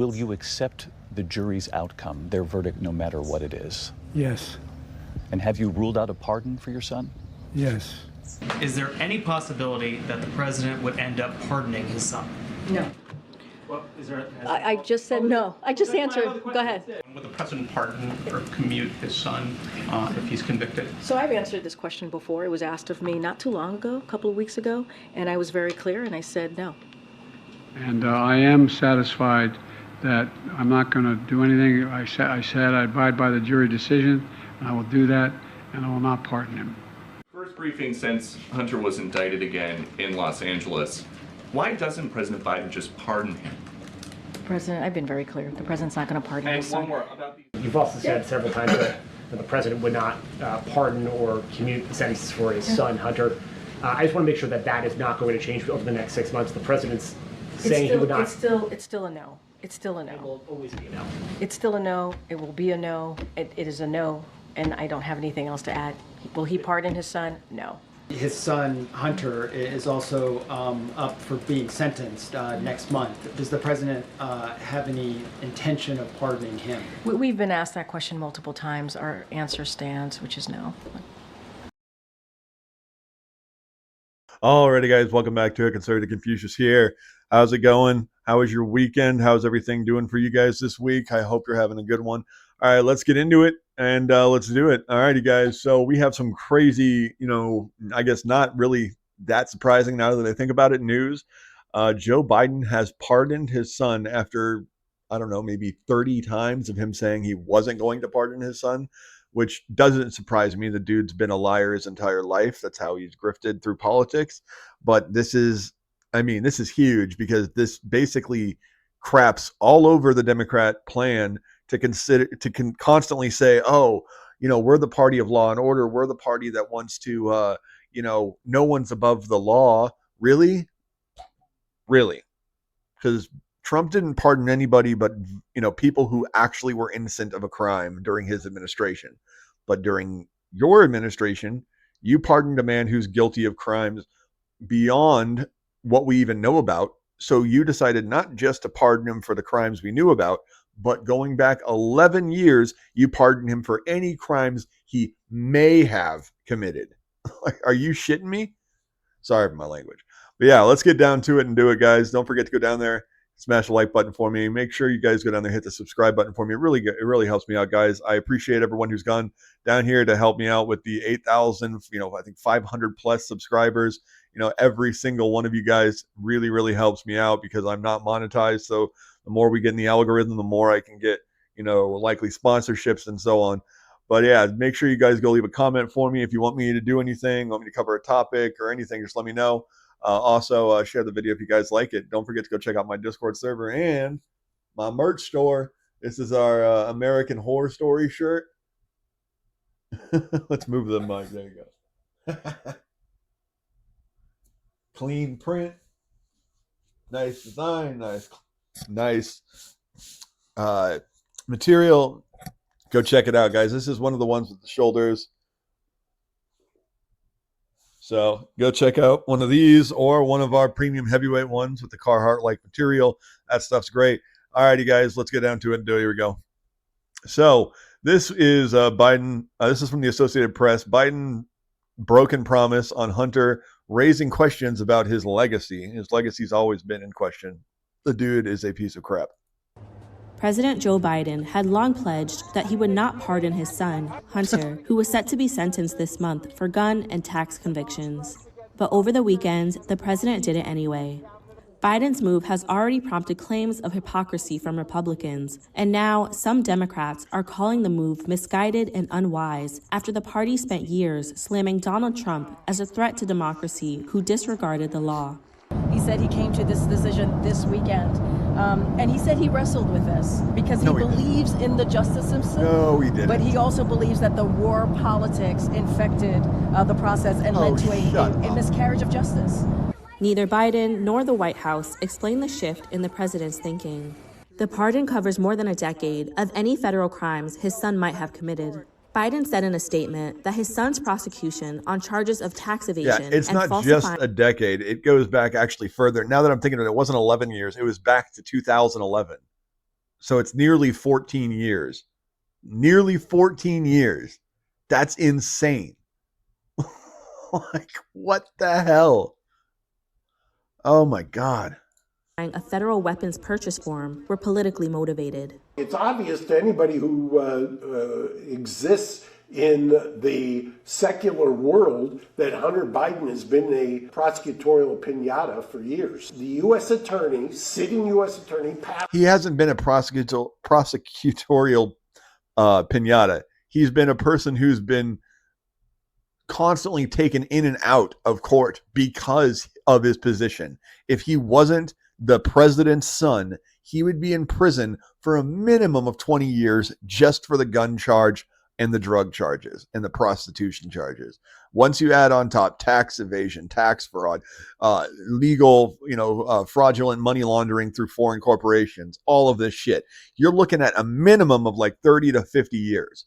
will you accept the jury's outcome, their verdict, no matter what it is? Yes. And have you ruled out a pardon for your son? Yes. Is there any possibility that the president would end up pardoning his son? No. Well, is there? I just said no. I just answered. Go ahead. Would the president pardon or commute his son if he's convicted? So I've answered this question before. It was asked of me not too long ago, a couple of weeks ago, and I was very clear, and I said no. And I am satisfied that I'm not going to do anything. I said I abide by the jury decision, and I will do that, and I will not pardon him. First briefing since Hunter was indicted again in Los Angeles. Why doesn't President Biden just pardon him? President, I've been very clear. The president's not going to pardon his And son. one more about the... You've also said several times that the president would not pardon or commute the sentences for his son, Hunter. I just want to make sure that that is not going to change over the next 6 months. The president's saying he would not... It's still a no. It's still a no. It will always be a no. It's still a no. It will be a no. It is a no, and I don't have anything else to add. Will he pardon his son? No. His son, Hunter, is also up for being sentenced next month. Does the president have any intention of pardoning him? We've been asked that question multiple times. Our answer stands, which is no. Alrighty, guys, welcome back to it. Conservative Confucius here. How's it going? How was your weekend? How's everything doing for you guys this week? I hope you're having a good one. All right, let's get into it, and let's do it. Alrighty, guys. So we have some crazy, I guess not really that surprising now that I think about it, news. Joe Biden has pardoned his son after, I don't know, maybe 30 times of him saying he wasn't going to pardon his son, which doesn't surprise me. The dude's been a liar his entire life. That's how he's grifted through politics. But this is huge because this basically craps all over the Democrat plan to constantly say, oh, we're the party of law and order. We're the party that wants to, no one's above the law. Really? Because Trump didn't pardon anybody but, people who actually were innocent of a crime during his administration. But during your administration, you pardoned a man who's guilty of crimes beyond what we even know about. So you decided not just to pardon him for the crimes we knew about, but going back 11 years, you pardoned him for any crimes he may have committed. Are you shitting me? Sorry for my language. But yeah, let's get down to it and do it, guys. Don't forget to go down there, smash the like button for me. Make sure you guys go down there, hit the subscribe button for me. It really helps me out, guys. I appreciate everyone who's gone down here to help me out with the 8,000, I think 500 plus subscribers. Every single one of you guys really helps me out because I'm not monetized. So the more we get in the algorithm, the more I can get, likely sponsorships and so on. But yeah, make sure you guys go leave a comment for me if you want me to do anything, want me to cover a topic or anything, just let me know. Also, share the video if you guys like it. Don't forget to go check out my Discord server and my merch store. This is our American Horror Story shirt. Let's move the mic. There you go. Clean print. Nice design. Nice material. Go check it out, guys. This is one of the ones with the shoulders. So go check out one of these or one of our premium heavyweight ones with the Carhartt-like material. That stuff's great. All righty, guys, let's get down to it. Here we go. So this is Biden. This is from the Associated Press. Biden broken promise on Hunter, raising questions about his legacy. His legacy's always been in question. The dude is a piece of crap. President Joe Biden had long pledged that he would not pardon his son, Hunter, who was set to be sentenced this month for gun and tax convictions. But over the weekend, the president did it anyway. Biden's move has already prompted claims of hypocrisy from Republicans, and now some Democrats are calling the move misguided and unwise after the party spent years slamming Donald Trump as a threat to democracy who disregarded the law. He said he came to this decision this weekend, and he said he wrestled with this because he believes in the justice system. No, he didn't. But he also believes that the war politics infected the process and led to a miscarriage of justice. Neither Biden nor the White House explained the shift in the president's thinking. The pardon covers more than a decade of any federal crimes his son might have committed. Biden said in a statement that his son's prosecution on charges of tax evasion it's and not just a decade. It goes back actually further. Now that I'm thinking of it, it wasn't 11 years. It was back to 2011. So it's nearly 14 years. Nearly 14 years. That's insane. Like, what the hell? Oh my God. A federal weapons purchase form were politically motivated. It's obvious to anybody who exists in the secular world that Hunter Biden has been a prosecutorial pinata for years. The U.S. attorney, sitting U.S. attorney, he hasn't been a prosecutorial pinata. He's been a person who's been constantly taken in and out of court because of his position. If he wasn't the president's son, he would be in prison for a minimum of 20 years just for the gun charge and the drug charges and the prostitution charges. Once you add on top tax evasion, tax fraud, legal, fraudulent money laundering through foreign corporations, all of this shit, you're looking at a minimum of like 30 to 50 years.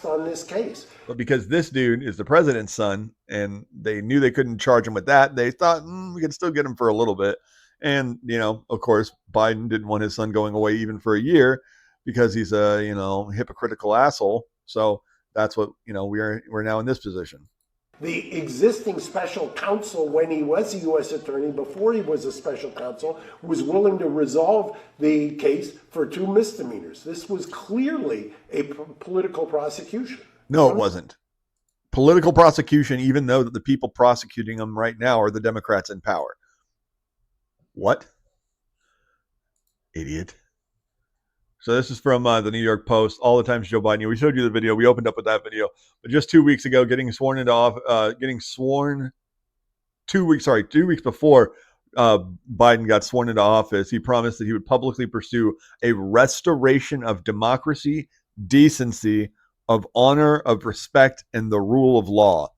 On this case. But because this dude is the president's son and they knew they couldn't charge him with that, they thought we could still get him for a little bit. And, of course, Biden didn't want his son going away even for a year because he's a, hypocritical asshole. So that's what, we're now in this position. The existing special counsel, when he was a U.S. attorney, before he was a special counsel, was willing to resolve the case for 2 misdemeanors. This was clearly a political prosecution. No, it wasn't. Political prosecution, even though the people prosecuting him right now are the Democrats in power. What? Idiot. So this is from the New York Post. All the times Joe Biden. We showed you the video. We opened up with that video. But just 2 weeks ago, 2 weeks before Biden got sworn into office, he promised that he would publicly pursue a restoration of democracy, decency, of honor, of respect, and the rule of law.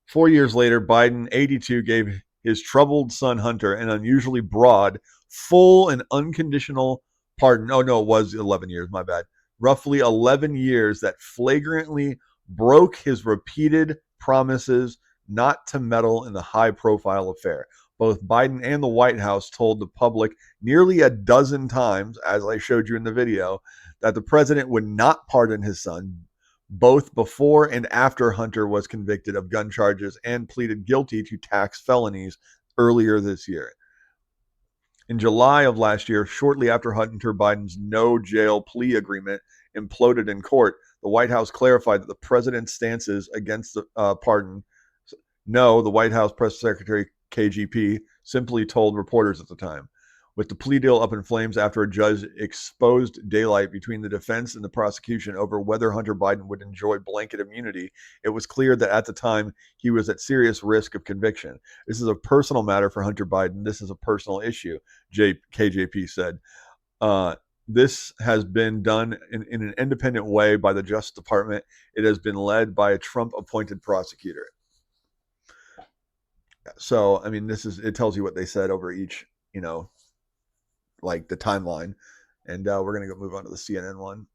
4 years later, Biden, 82, gave his troubled son Hunter an unusually broad, full, and unconditional pardon. Oh, no, it was 11 years. My bad. Roughly 11 years that flagrantly broke his repeated promises not to meddle in the high-profile affair. Both Biden and the White House told the public nearly a dozen times, as I showed you in the video, that the president would not pardon his son, both before and after Hunter was convicted of gun charges and pleaded guilty to tax felonies earlier this year. In July of last year, shortly after Hunter Biden's no jail plea agreement imploded in court, the White House clarified that the president's stances against the pardon. No, the White House press secretary KGP simply told reporters at the time. With the plea deal up in flames after a judge exposed daylight between the defense and the prosecution over whether Hunter Biden would enjoy blanket immunity, it was clear that at the time he was at serious risk of conviction. This is a personal matter for Hunter Biden. This is a personal issue, KJP said. This has been done in an independent way by the Justice Department. It has been led by a Trump-appointed prosecutor. So, I mean, it tells you what they said over each, like the timeline. And we're going to move on to the CNN one.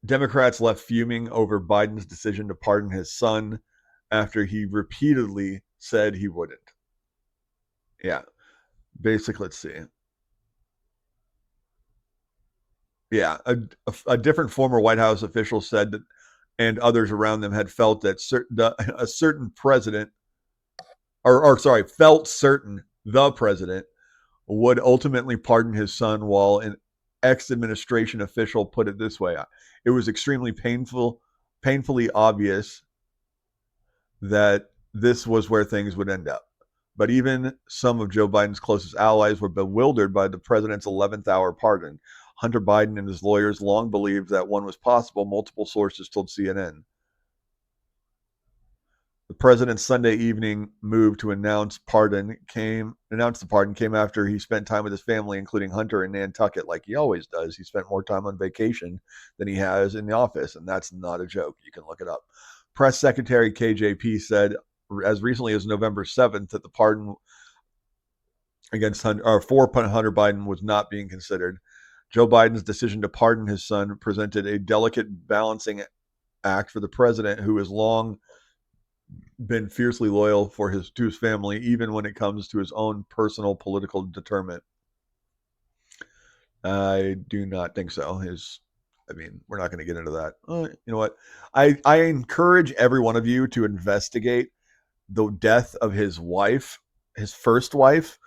Democrats left fuming over Biden's decision to pardon his son after he repeatedly said he wouldn't. Yeah. Basically, let's see. Yeah. A different former White House official said that, and others around them had felt that a certain president, felt certain the president would ultimately pardon his son, while an ex-administration official put it this way: it was extremely painfully obvious that this was where things would end up. But even some of Joe Biden's closest allies were bewildered by the president's 11th hour pardon. Hunter Biden and his lawyers long believed that one was possible, multiple sources told CNN. The president's Sunday evening move to announce the pardon came after he spent time with his family, including Hunter and Nantucket, like he always does. He spent more time on vacation than he has in the office, and that's not a joke. You can look it up. Press Secretary KJP said as recently as November 7th that the pardon for Hunter Biden was not being considered. Joe Biden's decision to pardon his son presented a delicate balancing act for the president, who has long been fiercely loyal to his family, even when it comes to his own personal political determinant. I do not think so. We're not going to get into that. You know what? I encourage every one of you to investigate the death of his wife, his first wife,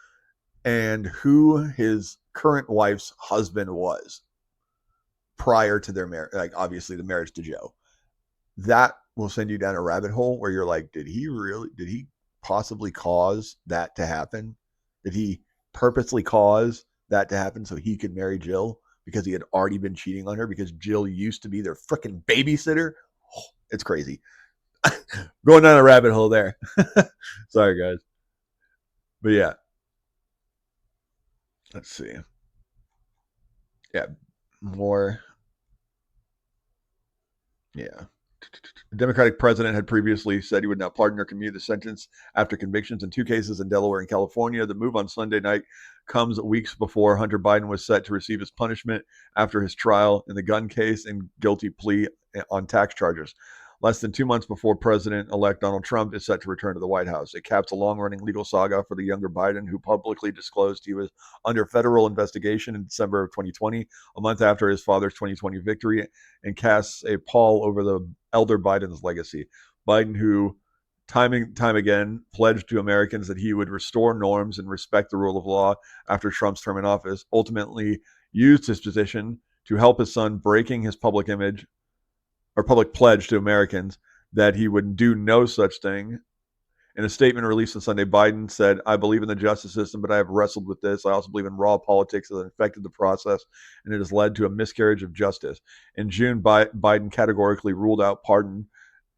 and who his current wife's husband was prior to their marriage. Like, obviously, the marriage to Joe. That will send you down a rabbit hole where you're like, did he possibly cause that to happen? Did he purposely cause that to happen so he could marry Jill because he had already been cheating on her because Jill used to be their freaking babysitter? Oh, it's crazy. Going down a rabbit hole there. Sorry, guys. But yeah. Let's see. Yeah. More. Yeah. The Democratic president had previously said he would not pardon or commute the sentence after convictions in 2 cases in Delaware and California. The move on Sunday night comes weeks before Hunter Biden was set to receive his punishment after his trial in the gun case and guilty plea on tax charges. Less than 2 months before President-elect Donald Trump is set to return to the White House. It caps a long-running legal saga for the younger Biden, who publicly disclosed he was under federal investigation in December of 2020, a month after his father's 2020 victory, and casts a pall over the elder Biden's legacy. Biden, who time again pledged to Americans that he would restore norms and respect the rule of law after Trump's term in office, ultimately used his position to help his son, breaking his public image or public pledge to Americans that he would do no such thing. In a statement released on Sunday, Biden said, "I believe in the justice system, but I have wrestled with this. I also believe in raw politics that infected the process, and it has led to a miscarriage of justice." In June, Biden categorically ruled out pardon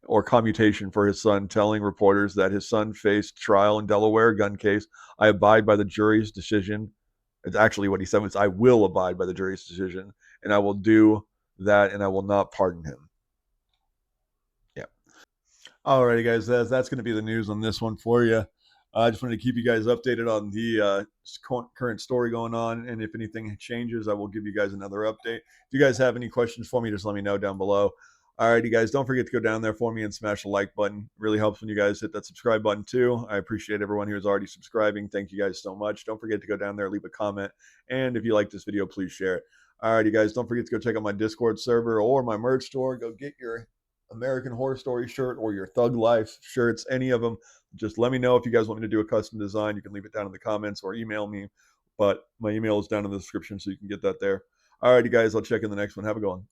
or commutation for his son, telling reporters that his son faced trial in Delaware gun case. "I abide by the jury's decision." It's actually what he said was, "I will abide by the jury's decision, and I will do that, and I will not pardon him." Yeah. Alrighty, guys, that's going to be the news on this one for you. I just wanted to keep you guys updated on the current story going on, and if anything changes, I will give you guys another update. If you guys have any questions for me, just let me know down below. Alrighty, guys, don't forget to go down there for me and smash the like button. It really helps when you guys hit that subscribe button too. I appreciate everyone who is already subscribing. Thank you guys so much. Don't forget to go down there, leave a comment, and if you like this video, please share it. Alrighty, guys, don't forget to go check out my Discord server or my merch store. Go get your American Horror Story shirt or your Thug Life shirts, any of them. Just let me know if you guys want me to do a custom design. You can leave it down in the comments or email me, but my email is down in the description, so you can get that there. Alrighty, guys, I'll check in the next one. Have a good one.